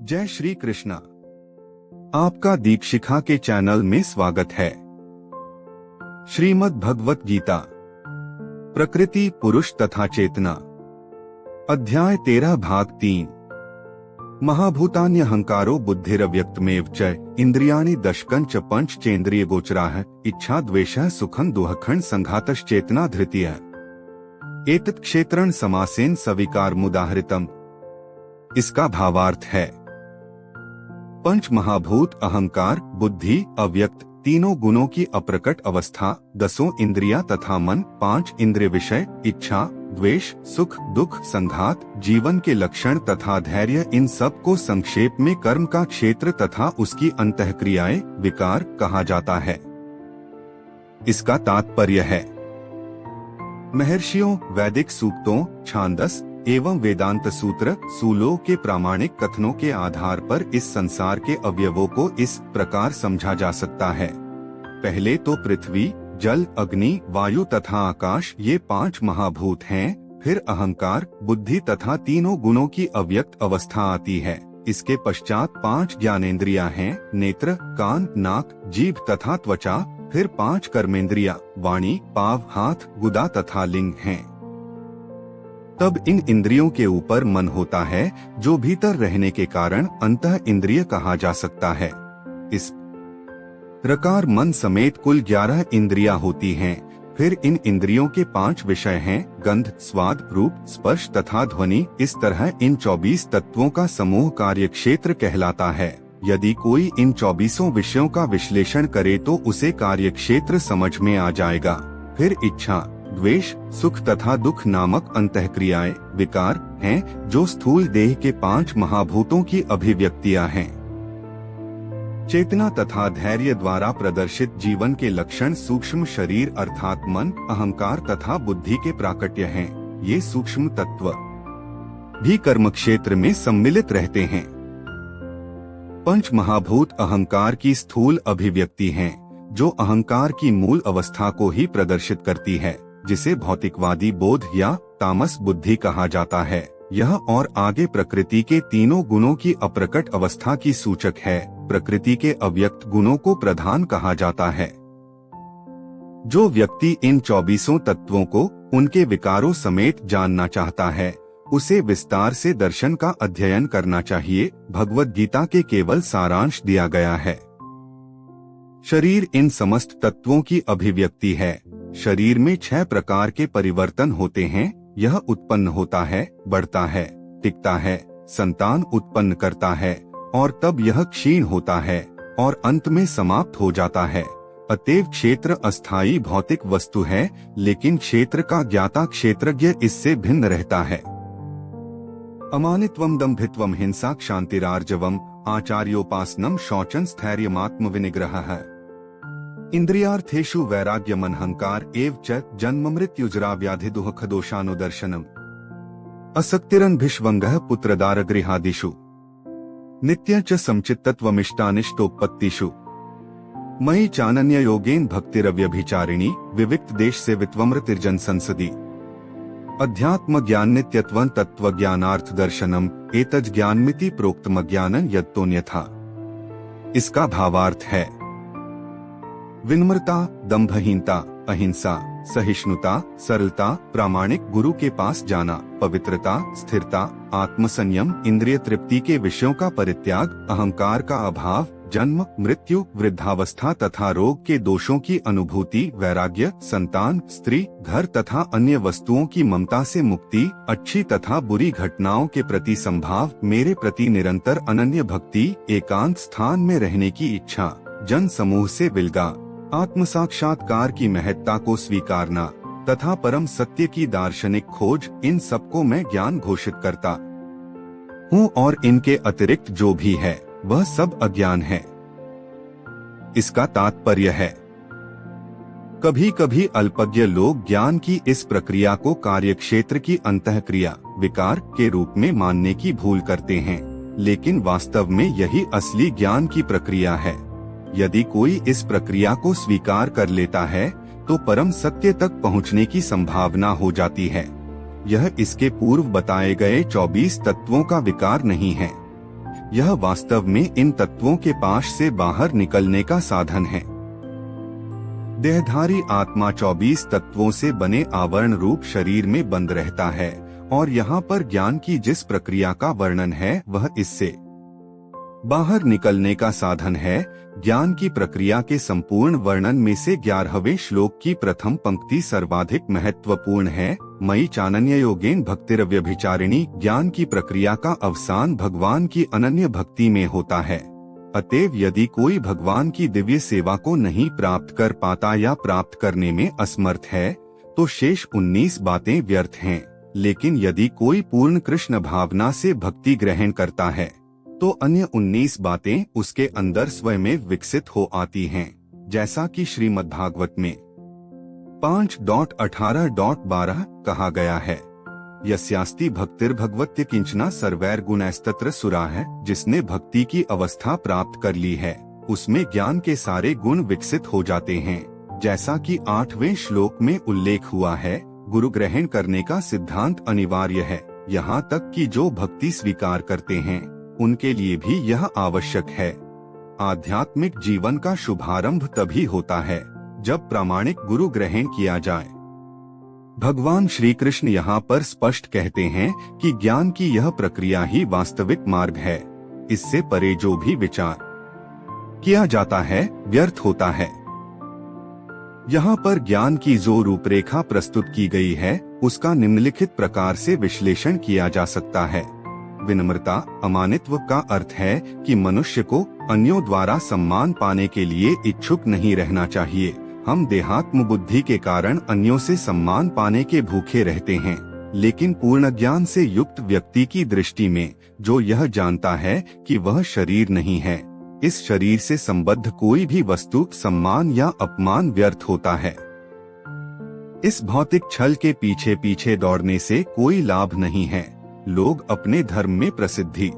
जय श्री कृष्णा। आपका दीक्षिखा के चैनल में स्वागत है। श्रीमद् भगवत गीता, प्रकृति, पुरुष तथा चेतना, अध्याय 13, भाग 3। महाभूतान्यहंकारो बुद्धिरव्यक्तमेव च इंद्रियाणि दशकञ्च पंचचेन्द्रिय गोचराः इच्छा द्वेषः सुखं दुःखं संघातश्चेतना धृतिः। एतत् क्षेत्रण समासेन सविकार मुदाहृतम्। इसका भावार्थ है, पंच महाभूत अहंकार, बुद्धि, अव्यक्त, तीनों गुणों की अप्रकट अवस्था, 10 इंद्रियां तथा मन, 5 इंद्रिय विषय, इच्छा, द्वेष, सुख, दुख, संघात, जीवन के लक्षण तथा धैर्य, इन सब को संक्षेप में कर्म का क्षेत्र तथा उसकी अंतःक्रियाएं, विकार कहा जाता है। इसका तात्पर्य है, महर्षियों, वैदिक सूक्तों, छांदस एवं वेदांत सूत्र, सूलों के प्रामाणिक कथनों के आधार पर इस संसार के अवयवों को इस प्रकार समझा जा सकता है। पहले तो पृथ्वी, जल, अग्नि, वायु तथा आकाश, ये 5 महाभूत हैं। फिर अहंकार, बुद्धि तथा तीनों गुणों की अव्यक्त अवस्था आती है। इसके पश्चात 5 ज्ञानेंद्रियां हैं, नेत्र, कान, नाक, जीभ तथा त्वचा। फिर 5 कर्मेंद्रियां, वाणी, पाँव, हाथ, गुदा तथा लिंग हैं। तब इन इंद्रियों के ऊपर मन होता है, जो भीतर रहने के कारण अंतः इंद्रिय कहा जा सकता है। इस प्रकार मन समेत कुल 11 इंद्रियां होती हैं। फिर इन इंद्रियों के 5 विषय हैं, गंध, स्वाद, रूप, स्पर्श तथा ध्वनि। इस तरह इन 24 तत्वों का समूह कार्य क्षेत्र कहलाता है। यदि कोई इन 24 विषयों का विश्लेषण करे तो उसे कार्य क्षेत्र समझ में आ जाएगा। फिर इच्छा, द्वेष, सुख तथा दुख नामक अंतःक्रियाएं, विकार हैं, जो स्थूल देह के 5 महाभूतों की अभिव्यक्तियां हैं। चेतना तथा धैर्य द्वारा प्रदर्शित जीवन के लक्षण सूक्ष्म शरीर अर्थात मन, अहंकार तथा बुद्धि के प्राकट्य हैं। ये सूक्ष्म तत्व भी कर्म क्षेत्र में सम्मिलित रहते हैं। पंच महाभूत अहंकार की स्थूल अभिव्यक्ति हैं, जो अहंकार की मूल अवस्था को ही प्रदर्शित करती है, जिसे भौतिकवादी बोध या तामस बुद्धि कहा जाता है। यह और आगे प्रकृति के तीनों गुणों की अप्रकट अवस्था की सूचक है। प्रकृति के अव्यक्त गुणों को प्रधान कहा जाता है। जो व्यक्ति इन 24 तत्वों को उनके विकारों समेत जानना चाहता है, उसे विस्तार से दर्शन का अध्ययन करना चाहिए। भगवद गीता के केवल सारांश दिया गया है। शरीर इन समस्त तत्वों की अभिव्यक्ति है। शरीर में 6 प्रकार के परिवर्तन होते हैं। यह उत्पन्न होता है, बढ़ता है, टिकता है, संतान उत्पन्न करता है और तब यह क्षीण होता है और अंत में समाप्त हो जाता है। अतएव क्षेत्र अस्थायी भौतिक वस्तु है, लेकिन क्षेत्र का ज्ञाता क्षेत्रज्ञ इससे भिन्न रहता है। अमानित्वम, दम्भित्वम, हिंसा, क्षान्तिरार्जवम, आचार्योपासनम, शौचं, स्थैर्यमात्म विनिग्रहः। इंद्रियार्थेषु वैराग्यम, अहंकार एव च जन्म मृत्युजरा व्याधि दुःख दोषानुदर्शनम्। असक्तिरनभिष्वंगः पुत्रदारगृहादिषु नित्य च समचित्तत्वमिष्टानिष्टोत्पत्तिषु। मयि चानन्य योगेन भक्तिरव्यभिचारिणी विविक्त देश से वित्वमृतिर्जन संसदी। अध्यात्म ज्ञान नित्यत्वं तत्वज्ञानार्थ दर्शनम एतज् ज्ञानमिति प्रोक्तम ज्ञानं यत्तोन्यथा। इसका भावार्थ है, विनम्रता, दंभहीनता, अहिंसा, सहिष्णुता, सरलता, प्रामाणिक गुरु के पास जाना, पवित्रता, स्थिरता, आत्मसंयम, इंद्रिय तृप्ति के विषयों का परित्याग, अहंकार का अभाव, जन्म, मृत्यु, वृद्धावस्था तथा रोग के दोषों की अनुभूति, वैराग्य, संतान, स्त्री, घर तथा अन्य वस्तुओं की ममता से मुक्ति, अच्छी तथा बुरी घटनाओं के प्रति संभाव, मेरे प्रति निरंतर अनन्य भक्ति, एकांत स्थान में रहने की इच्छा, जन समूह से विलगा, आत्म साक्षात्कार की महत्ता को स्वीकारना तथा परम सत्य की दार्शनिक खोज, इन सबको मैं ज्ञान घोषित करता हूँ और इनके अतिरिक्त जो भी है वह सब अज्ञान है। इसका तात्पर्य है, कभी कभी अल्पज्ञ लोग ज्ञान की इस प्रक्रिया को कार्यक्षेत्र की अंतःक्रिया, विकार के रूप में मानने की भूल करते हैं, लेकिन वास्तव में यही असली ज्ञान की प्रक्रिया है। यदि कोई इस प्रक्रिया को स्वीकार कर लेता है तो परम सत्य तक पहुंचने की संभावना हो जाती है। यह इसके पूर्व बताए गए 24 तत्वों का विकार नहीं है। यह वास्तव में इन तत्वों के पाश से बाहर निकलने का साधन है। देहधारी आत्मा 24 तत्वों से बने आवरण रूप शरीर में बंद रहता है और यहाँ पर ज्ञान की जिस प्रक्रिया का वर्णन है वह इससे बाहर निकलने का साधन है। ज्ञान की प्रक्रिया के संपूर्ण वर्णन में से 11वें श्लोक की प्रथम पंक्ति सर्वाधिक महत्वपूर्ण है। मयि चानन्य योगेन भक्तिरव्यभिचारिणी। ज्ञान की प्रक्रिया का अवसान भगवान की अनन्य भक्ति में होता है। अतएव यदि कोई भगवान की दिव्य सेवा को नहीं प्राप्त कर पाता या प्राप्त करने में असमर्थ है तो शेष 19 बातें व्यर्थ हैं। लेकिन यदि कोई पूर्ण कृष्ण भावना से भक्ति ग्रहण करता है तो अन्य 19 बातें उसके अंदर स्वयं में विकसित हो आती हैं, जैसा कि श्रीमद्भागवत में 5.18.12 कहा गया है। यस्यास्ति भक्तिर्भगवत्य किंचना सर्वैर गुणैस्तत्र सुरा है। जिसने भक्ति की अवस्था प्राप्त कर ली है उसमें ज्ञान के सारे गुण विकसित हो जाते हैं। जैसा कि 8वें श्लोक में उल्लेख हुआ है, गुरु ग्रहण करने का सिद्धांत अनिवार्य है। यहाँ तक कि जो भक्ति स्वीकार करते हैं उनके लिए भी यह आवश्यक है। आध्यात्मिक जीवन का शुभारंभ तभी होता है जब प्रामाणिक गुरु ग्रहण किया जाए। भगवान श्री कृष्ण यहाँ पर स्पष्ट कहते हैं कि ज्ञान की यह प्रक्रिया ही वास्तविक मार्ग है। इससे परे जो भी विचार किया जाता है व्यर्थ होता है। यहाँ पर ज्ञान की जो रूपरेखा प्रस्तुत की गई है उसका निम्नलिखित प्रकार से विश्लेषण किया जा सकता है। विनम्रता अमानित्व का अर्थ है कि मनुष्य को अन्यों द्वारा सम्मान पाने के लिए इच्छुक नहीं रहना चाहिए। हम देहात्म बुद्धि के कारण अन्यों से सम्मान पाने के भूखे रहते हैं, लेकिन पूर्ण ज्ञान से युक्त व्यक्ति की दृष्टि में जो यह जानता है कि वह शरीर नहीं है, इस शरीर से संबद्ध कोई भी वस्तु सम्मान या अपमान व्यर्थ होता है। इस भौतिक छल के पीछे पीछे दौड़ने से कोई लाभ नहीं है। लोग अपने धर्म में प्रसिद्धि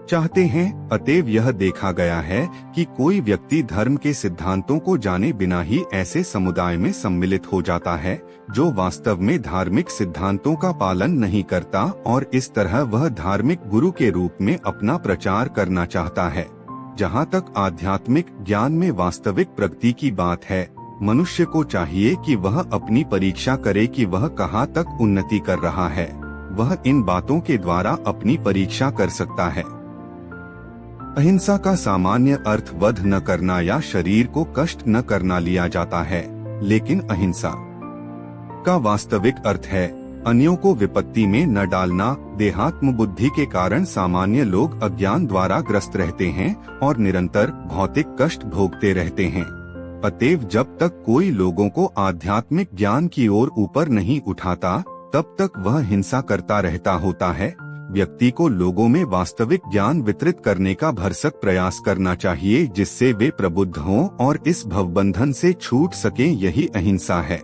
चाहते हैं, अतएव यह देखा गया है कि कोई व्यक्ति धर्म के सिद्धांतों को जाने बिना ही ऐसे समुदाय में सम्मिलित हो जाता है जो वास्तव में धार्मिक सिद्धांतों का पालन नहीं करता, और इस तरह वह धार्मिक गुरु के रूप में अपना प्रचार करना चाहता है। जहाँ तक आध्यात्मिक ज्ञान में वास्तविक प्रगति की बात है, मनुष्य को चाहिए कि वह अपनी परीक्षा करे कि वह कहाँ तक उन्नति कर रहा है। वह इन बातों के द्वारा अपनी परीक्षा कर सकता है। अहिंसा का सामान्य अर्थ वध न करना या शरीर को कष्ट न करना लिया जाता है, लेकिन अहिंसा का वास्तविक अर्थ है अन्यों को विपत्ति में न डालना। देहात्म बुद्धि के कारण सामान्य लोग अज्ञान द्वारा ग्रस्त रहते हैं और निरंतर भौतिक कष्ट भोगते रहते हैं। अतएव जब तक कोई लोगों को आध्यात्मिक ज्ञान की ओर ऊपर नहीं उठाता तब तक वह हिंसा करता रहता होता है। व्यक्ति को लोगों में वास्तविक ज्ञान वितरित करने का भरसक प्रयास करना चाहिए जिससे वे प्रबुद्ध हों और इस भवबंधन से छूट सकें। यही अहिंसा है।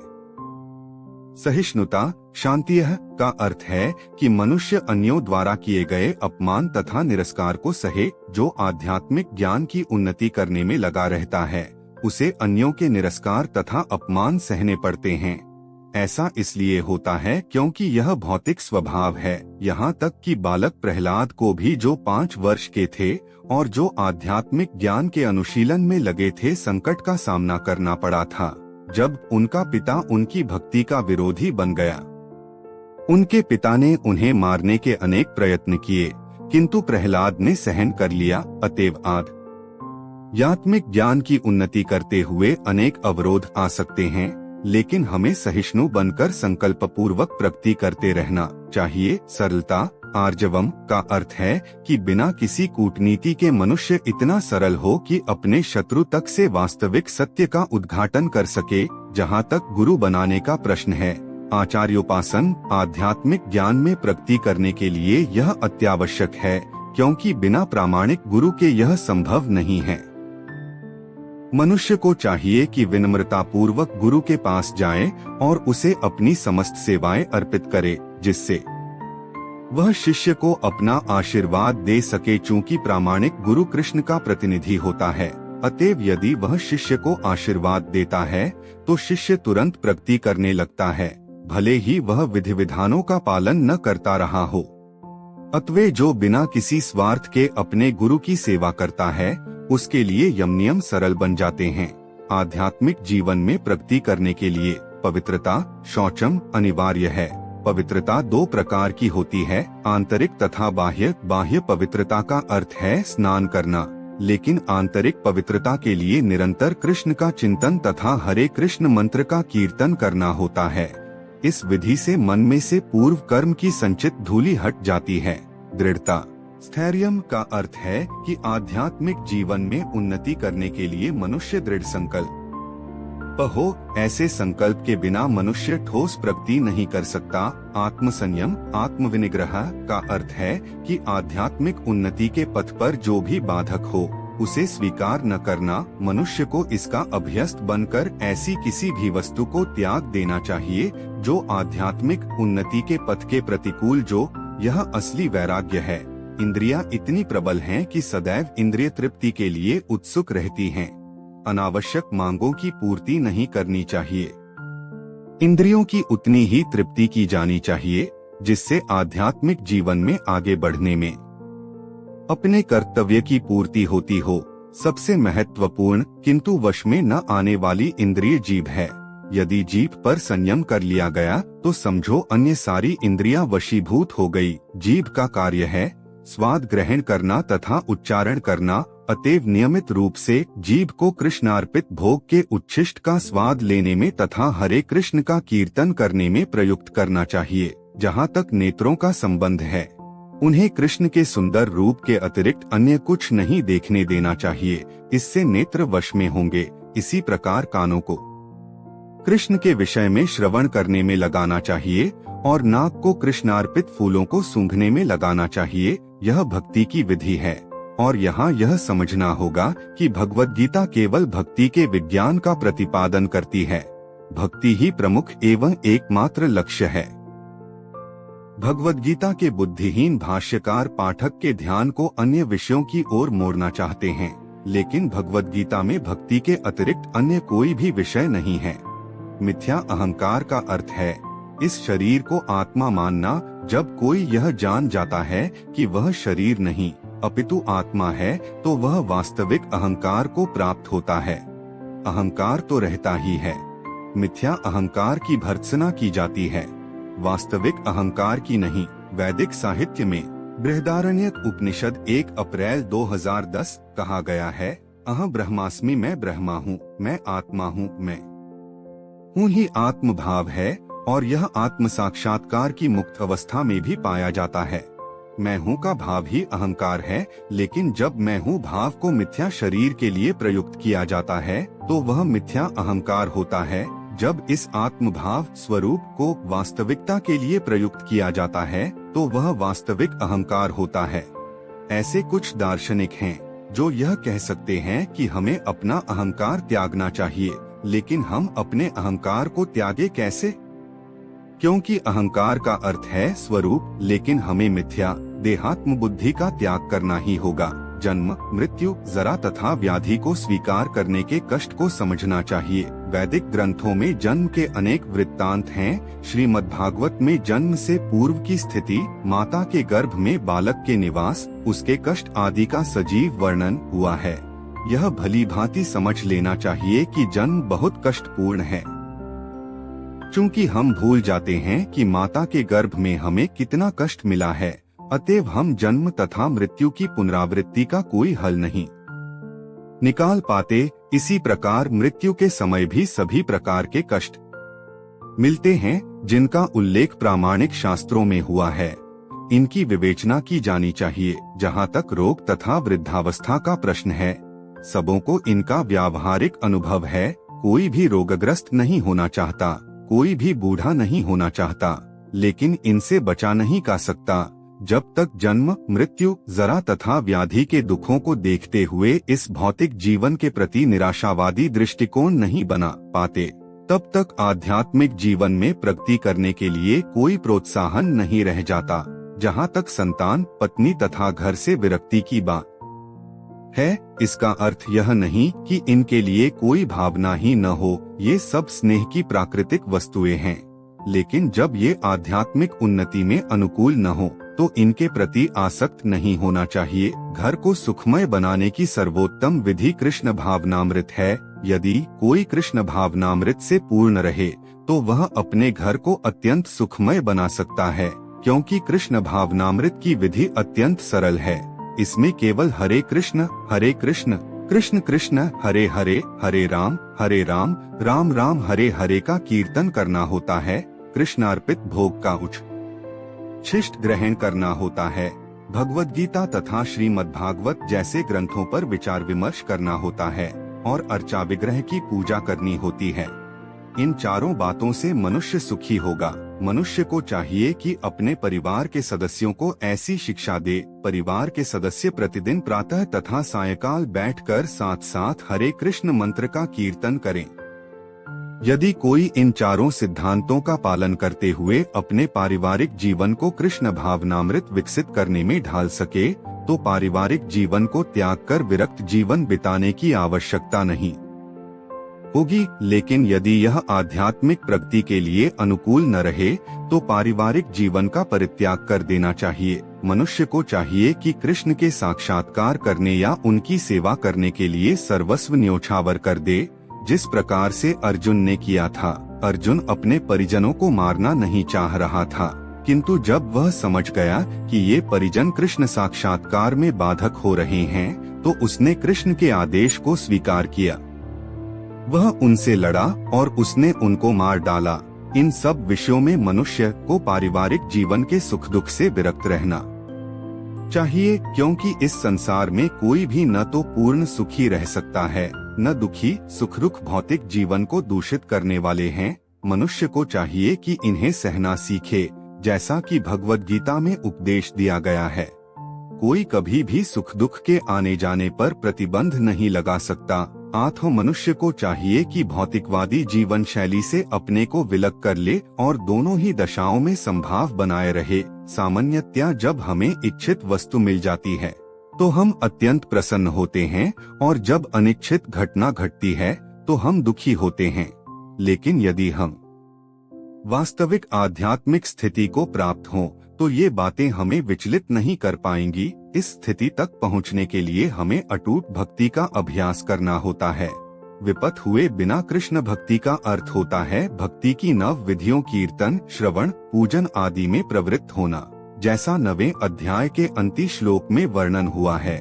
सहिष्णुता शांतियः का अर्थ है कि मनुष्य अन्यों द्वारा किए गए अपमान तथा निरस्कार को सहे। जो आध्यात्मिक ज्ञान की उन्नति करने में लगा रहता है उसे अन्यों के निरस्कार तथा अपमान सहने पड़ते हैं। ऐसा इसलिए होता है क्योंकि यह भौतिक स्वभाव है। यहाँ तक कि बालक प्रहलाद को भी, जो 5 वर्ष के थे और जो आध्यात्मिक ज्ञान के अनुशीलन में लगे थे, संकट का सामना करना पड़ा था जब उनका पिता उनकी भक्ति का विरोधी बन गया। उनके पिता ने उन्हें मारने के अनेक प्रयत्न किए, किंतु प्रहलाद ने सहन कर लिया। अतएव आध्यात्मिक ज्ञान की उन्नति करते हुए अनेक अवरोध आ सकते हैं, लेकिन हमें सहिष्णु बनकर संकल्प पूर्वक प्रगति करते रहना चाहिए। सरलता आर्जवम का अर्थ है कि बिना किसी कूटनीति के मनुष्य इतना सरल हो कि अपने शत्रु तक से वास्तविक सत्य का उद्घाटन कर सके। जहाँ तक गुरु बनाने का प्रश्न है, आचार्योपासन आध्यात्मिक ज्ञान में प्रगति करने के लिए यह अत्यावश्यक है, क्योंकि बिना प्रामाणिक गुरु के यह संभव नहीं है। मनुष्य को चाहिए कि विनम्रता पूर्वक गुरु के पास जाए और उसे अपनी समस्त सेवाएं अर्पित करे, जिससे वह शिष्य को अपना आशीर्वाद दे सके। चूंकि प्रामाणिक गुरु कृष्ण का प्रतिनिधि होता है, अतएव यदि वह शिष्य को आशीर्वाद देता है तो शिष्य तुरंत प्रगति करने लगता है, भले ही वह विधि विधानों का पालन न करता रहा हो। अतवे जो बिना किसी स्वार्थ के अपने गुरु की सेवा करता है, उसके लिए यम नियम सरल बन जाते हैं। आध्यात्मिक जीवन में प्रगति करने के लिए पवित्रता, शौचम अनिवार्य है। पवित्रता दो प्रकार की होती है, आंतरिक तथा बाह्य। बाह्य पवित्रता का अर्थ है स्नान करना, लेकिन आंतरिक पवित्रता के लिए निरंतर कृष्ण का चिंतन तथा हरे कृष्ण मंत्र का कीर्तन करना होता है। इस विधि से मन में से पूर्व कर्म की संचित धूलि हट जाती है। दृढ़ता, स्थैर्यम का अर्थ है कि आध्यात्मिक जीवन में उन्नति करने के लिए मनुष्य दृढ़ संकल्प हो। ऐसे संकल्प के बिना मनुष्य ठोस प्रगति नहीं कर सकता। आत्मसंयम, आत्मविनिग्रह का अर्थ है कि आध्यात्मिक उन्नति के पथ पर जो भी बाधक हो उसे स्वीकार न करना। मनुष्य को इसका अभ्यस्त बनकर ऐसी किसी भी वस्तु को त्याग देना चाहिए जो आध्यात्मिक उन्नति के पथ के प्रतिकूल। जो यह असली वैराग्य है। इंद्रियां इतनी प्रबल हैं कि सदैव इंद्रिय तृप्ति के लिए उत्सुक रहती हैं। अनावश्यक मांगों की पूर्ति नहीं करनी चाहिए। इंद्रियों की उतनी ही तृप्ति की जानी चाहिए जिससे आध्यात्मिक जीवन में आगे बढ़ने में अपने कर्तव्य की पूर्ति होती हो। सबसे महत्वपूर्ण किंतु वश में न आने वाली इंद्रिय जीभ है। यदि जीभ पर संयम कर लिया गया तो समझो अन्य सारी इंद्रियां वशीभूत हो गई। जीभ का कार्य है स्वाद ग्रहण करना तथा उच्चारण करना। अतएव नियमित रूप से जीभ को कृष्णार्पित भोग के उच्छिष्ट का स्वाद लेने में तथा हरे कृष्ण का कीर्तन करने में प्रयुक्त करना चाहिए। जहाँ तक नेत्रों का संबंध है, उन्हें कृष्ण के सुंदर रूप के अतिरिक्त अन्य कुछ नहीं देखने देना चाहिए। इससे नेत्र वश में होंगे। इसी प्रकार कानों को कृष्ण के विषय में श्रवण करने में लगाना चाहिए और नाक को कृष्णार्पित फूलों को सूंघने में लगाना चाहिए। यह भक्ति की विधि है। और यहाँ यह समझना होगा कि भगवद गीता केवल भक्ति के विज्ञान का प्रतिपादन करती है। भक्ति ही प्रमुख एवं एकमात्र लक्ष्य है। भगवद गीता के बुद्धिहीन भाष्यकार पाठक के ध्यान को अन्य विषयों की ओर मोड़ना चाहते हैं, लेकिन भगवद गीता में भक्ति के अतिरिक्त अन्य कोई भी विषय नहीं है। मिथ्या अहंकार का अर्थ है इस शरीर को आत्मा मानना। जब कोई यह जान जाता है कि वह शरीर नहीं अपितु आत्मा है तो वह वास्तविक अहंकार को प्राप्त होता है। अहंकार तो रहता ही है, मिथ्या अहंकार की भर्त्सना की जाती है, वास्तविक अहंकार की नहीं। वैदिक साहित्य में बृहदारण्यक उपनिषद 1 अप्रैल 2010 कहा गया है, अहं ब्रह्मास्मि, मैं ब्रह्मा हूँ, मैं आत्मा हूँ, मैं हूँ ही आत्म भाव है। और यह आत्म साक्षात्कार की मुक्त अवस्था में भी पाया जाता है। मैं हूँ का भाव ही अहंकार है, लेकिन जब मैं हूँ भाव को मिथ्या शरीर के लिए प्रयुक्त किया जाता है तो वह मिथ्या अहंकार होता है। जब इस आत्म भाव स्वरूप को वास्तविकता के लिए प्रयुक्त किया जाता है तो वह वास्तविक अहंकार होता है। ऐसे कुछ दार्शनिक हैं जो यह कह सकते हैं कि हमें अपना अहंकार त्यागना चाहिए, लेकिन हम अपने अहंकार को त्यागे कैसे? क्योंकि अहंकार का अर्थ है स्वरूप, लेकिन हमें मिथ्या देहात्म बुद्धि का त्याग करना ही होगा। जन्म, मृत्यु, जरा तथा व्याधि को स्वीकार करने के कष्ट को समझना चाहिए। वैदिक ग्रंथों में जन्म के अनेक वृत्तांत हैं। श्रीमद्भागवत में जन्म से पूर्व की स्थिति, माता के गर्भ में बालक के निवास, उसके कष्ट आदि का सजीव वर्णन हुआ है। यह भली भांति समझ लेना चाहिए कि जन्म बहुत कष्टपूर्ण है। चूँकि हम भूल जाते हैं कि माता के गर्भ में हमें कितना कष्ट मिला है, अतएव हम जन्म तथा मृत्यु की पुनरावृत्ति का कोई हल नहीं निकाल पाते। इसी प्रकार मृत्यु के समय भी सभी प्रकार के कष्ट मिलते हैं जिनका उल्लेख प्रामाणिक शास्त्रों में हुआ है। इनकी विवेचना की जानी चाहिए। जहाँ तक रोग तथा वृद्धावस्था का प्रश्न है, सबों को इनका व्यावहारिक अनुभव है। कोई भी रोगग्रस्त नहीं होना चाहता, कोई भी बूढ़ा नहीं होना चाहता, लेकिन इनसे बचा नहीं जा सकता। जब तक जन्म, मृत्यु, जरा तथा व्याधि के दुखों को देखते हुए इस भौतिक जीवन के प्रति निराशावादी दृष्टिकोण नहीं बना पाते, तब तक आध्यात्मिक जीवन में प्रगति करने के लिए कोई प्रोत्साहन नहीं रह जाता। जहाँ तक संतान, पत्नी तथा घर से विरक्ति की बात है, इसका अर्थ यह नहीं कि इनके लिए कोई भावना ही न हो। ये सब स्नेह की प्राकृतिक वस्तुएं हैं, लेकिन जब ये आध्यात्मिक उन्नति में अनुकूल न हो तो इनके प्रति आसक्त नहीं होना चाहिए। घर को सुखमय बनाने की सर्वोत्तम विधि कृष्ण भावनामृत है। यदि कोई कृष्ण भावनामृत से पूर्ण रहे तो वह अपने घर को अत्यंत सुखमय बना सकता है, क्योंकि कृष्ण भावनामृत की विधि अत्यंत सरल है। इसमें केवल हरे कृष्ण कृष्ण कृष्ण हरे हरे, हरे राम राम राम हरे हरे का कीर्तन करना होता है। कृष्णार्पित भोग का उच्छिष्ट ग्रहण करना होता है। भगवद गीता तथा श्रीमद्भागवत जैसे ग्रंथों पर विचार विमर्श करना होता है और अर्चा विग्रह की पूजा करनी होती है। इन चारों बातों से मनुष्य सुखी होगा। मनुष्य को चाहिए कि अपने परिवार के सदस्यों को ऐसी शिक्षा दे। परिवार के सदस्य प्रतिदिन प्रातः तथा सायंकाल बैठकर साथ साथ हरे कृष्ण मंत्र का कीर्तन करें। यदि कोई इन चारों सिद्धांतों का पालन करते हुए अपने पारिवारिक जीवन को कृष्ण भावनामृत विकसित करने में ढाल सके तो पारिवारिक जीवन को त्याग कर विरक्त जीवन बिताने की आवश्यकता नहीं होगी। लेकिन यदि यह आध्यात्मिक प्रगति के लिए अनुकूल न रहे तो पारिवारिक जीवन का परित्याग कर देना चाहिए। मनुष्य को चाहिए कि कृष्ण के साक्षात्कार करने या उनकी सेवा करने के लिए सर्वस्व न्योछावर कर दे, जिस प्रकार से अर्जुन ने किया था। अर्जुन अपने परिजनों को मारना नहीं चाह रहा था, किंतु जब वह समझ गया कि ये परिजन कृष्ण साक्षात्कार में बाधक हो रहे हैं तो उसने कृष्ण के आदेश को स्वीकार किया। वह उनसे लड़ा और उसने उनको मार डाला। इन सब विषयों में मनुष्य को पारिवारिक जीवन के सुख दुख से विरक्त रहना चाहिए, क्योंकि इस संसार में कोई भी न तो पूर्ण सुखी रह सकता है न दुखी। सुख दुख भौतिक जीवन को दूषित करने वाले हैं। मनुष्य को चाहिए कि इन्हें सहना सीखे, जैसा कि भगवद गीता में उपदेश दिया गया है। कोई कभी भी सुख दुख के आने जाने पर प्रतिबंध नहीं लगा सकता। अतः मनुष्य को चाहिए कि भौतिकवादी जीवन शैली से अपने को विलग कर ले और दोनों ही दशाओं में संभाव बनाए रहे। सामान्यतया जब हमें इच्छित वस्तु मिल जाती है तो हम अत्यंत प्रसन्न होते हैं, और जब अनिच्छित घटना घटती है तो हम दुखी होते हैं। लेकिन यदि हम वास्तविक आध्यात्मिक स्थिति को प्राप्त हों तो ये बातें हमें विचलित नहीं कर पाएंगी। इस स्थिति तक पहुंचने के लिए हमें अटूट भक्ति का अभ्यास करना होता है। विपत हुए बिना कृष्ण भक्ति का अर्थ होता है भक्ति की नव विधियों कीर्तन, श्रवण, पूजन आदि में प्रवृत्त होना, जैसा 9वें अध्याय के अंतिम श्लोक में वर्णन हुआ है।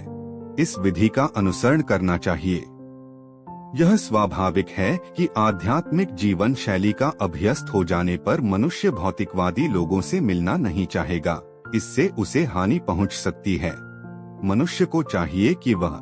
इस विधि का अनुसरण करना चाहिए। यह स्वाभाविक है कि आध्यात्मिक जीवन शैली का अभ्यस्त हो जाने पर मनुष्य भौतिकवादी लोगों से मिलना नहीं चाहेगा। इससे उसे हानि पहुंच सकती है। मनुष्य को चाहिए कि वह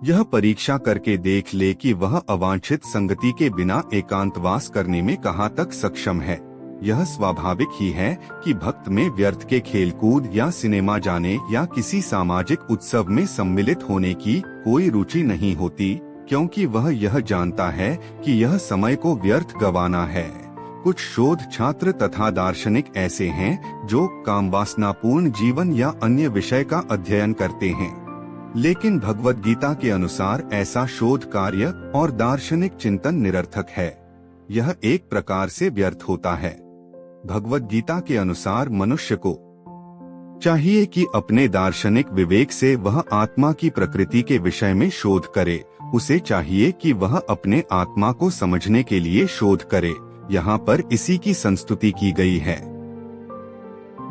यह परीक्षा करके देख ले कि वह अवांछित संगति के बिना एकांतवास करने में कहाँ तक सक्षम है। यह स्वाभाविक ही है कि भक्त में व्यर्थ के खेलकूद या सिनेमा जाने या किसी सामाजिक उत्सव में सम्मिलित होने की कोई रुचि नहीं होती, क्योंकि वह यह जानता है कि यह समय को व्यर्थ गंवाना है। कुछ शोध छात्र तथा दार्शनिक ऐसे हैं जो कामवासनापूर्ण जीवन या अन्य विषय का अध्ययन करते हैं, लेकिन भगवद गीता के अनुसार ऐसा शोध कार्य और दार्शनिक चिंतन निरर्थक है। यह एक प्रकार से व्यर्थ होता है। भगवद गीता के अनुसार मनुष्य को चाहिए कि अपने दार्शनिक विवेक से वह आत्मा की प्रकृति के विषय में शोध करे। उसे चाहिए कि वह अपने आत्मा को समझने के लिए शोध करे। यहाँ पर इसी की संस्तुति की गई है।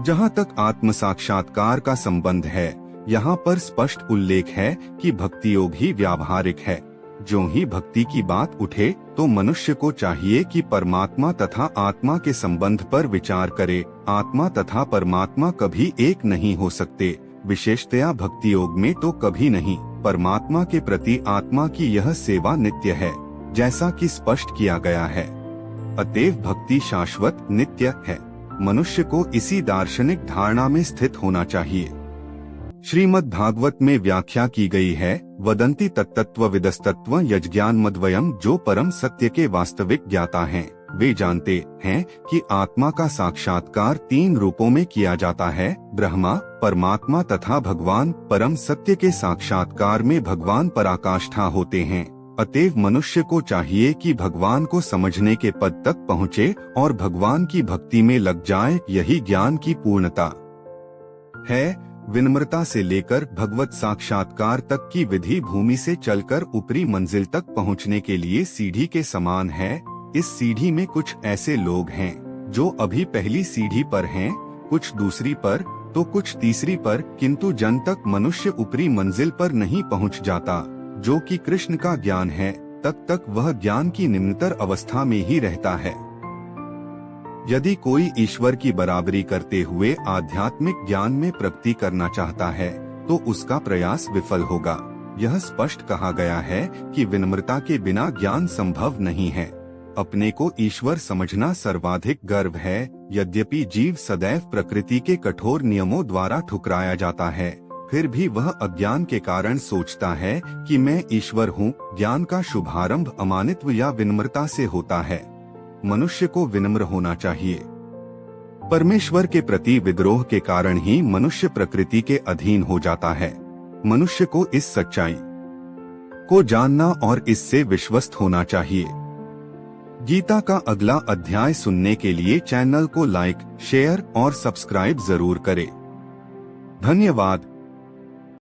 जहाँ तक आत्म साक्षात्कार का संबंध है, यहाँ पर स्पष्ट उल्लेख है कि भक्ति योग ही व्यावहारिक है। जो ही भक्ति की बात उठे तो मनुष्य को चाहिए कि परमात्मा तथा आत्मा के संबंध पर विचार करे। आत्मा तथा परमात्मा कभी एक नहीं हो सकते, विशेषतया भक्ति योग में तो कभी नहीं। परमात्मा के प्रति आत्मा की यह सेवा नित्य है, जैसा कि स्पष्ट किया गया है। अतएव भक्ति शाश्वत नित्य है। मनुष्य को इसी दार्शनिक धारणा में स्थित होना चाहिए। श्रीमद् भागवत में व्याख्या की गई है, वदंती तत्तत्व विदस्तत्व यज्ञान मद्वयम। जो परम सत्य के वास्तविक ज्ञाता हैं, वे जानते हैं कि आत्मा का साक्षात्कार 3 रूपों में किया जाता है, ब्रह्मा, परमात्मा तथा भगवान। परम सत्य के साक्षात्कार में भगवान पराकाष्ठा होते हैं। अतएव मनुष्य को चाहिए कि भगवान को समझने के पद तक पहुँचे और भगवान की भक्ति में लग जाए। यही ज्ञान की पूर्णता है। विनम्रता से लेकर भगवत साक्षात्कार तक की विधि भूमि से चलकर ऊपरी मंजिल तक पहुंचने के लिए सीढ़ी के समान है। इस सीढ़ी में कुछ ऐसे लोग हैं जो अभी पहली सीढ़ी पर हैं, कुछ दूसरी पर तो कुछ तीसरी पर, किंतु जन तक मनुष्य ऊपरी मंजिल पर नहीं पहुंच जाता, जो कि कृष्ण का ज्ञान है। तब तक वह ज्ञान की निम्नतर अवस्था में ही रहता है। यदि कोई ईश्वर की बराबरी करते हुए आध्यात्मिक ज्ञान में प्रगति करना चाहता है तो उसका प्रयास विफल होगा। यह स्पष्ट कहा गया है कि विनम्रता के बिना ज्ञान संभव नहीं है। अपने को ईश्वर समझना सर्वाधिक गर्व है। यद्यपि जीव सदैव प्रकृति के कठोर नियमों द्वारा ठुकराया जाता है, फिर भी वह अज्ञान के कारण सोचता है कि मैं ईश्वर हूँ। ज्ञान का शुभारंभ अमानित्व या विनम्रता से होता है। मनुष्य को विनम्र होना चाहिए। परमेश्वर के प्रति विद्रोह के कारण ही मनुष्य प्रकृति के अधीन हो जाता है। मनुष्य को इस सच्चाई को जानना और इससे विश्वस्त होना चाहिए। गीता का अगला अध्याय सुनने के लिए चैनल को लाइक, शेयर और सब्सक्राइब जरूर करें। धन्यवाद।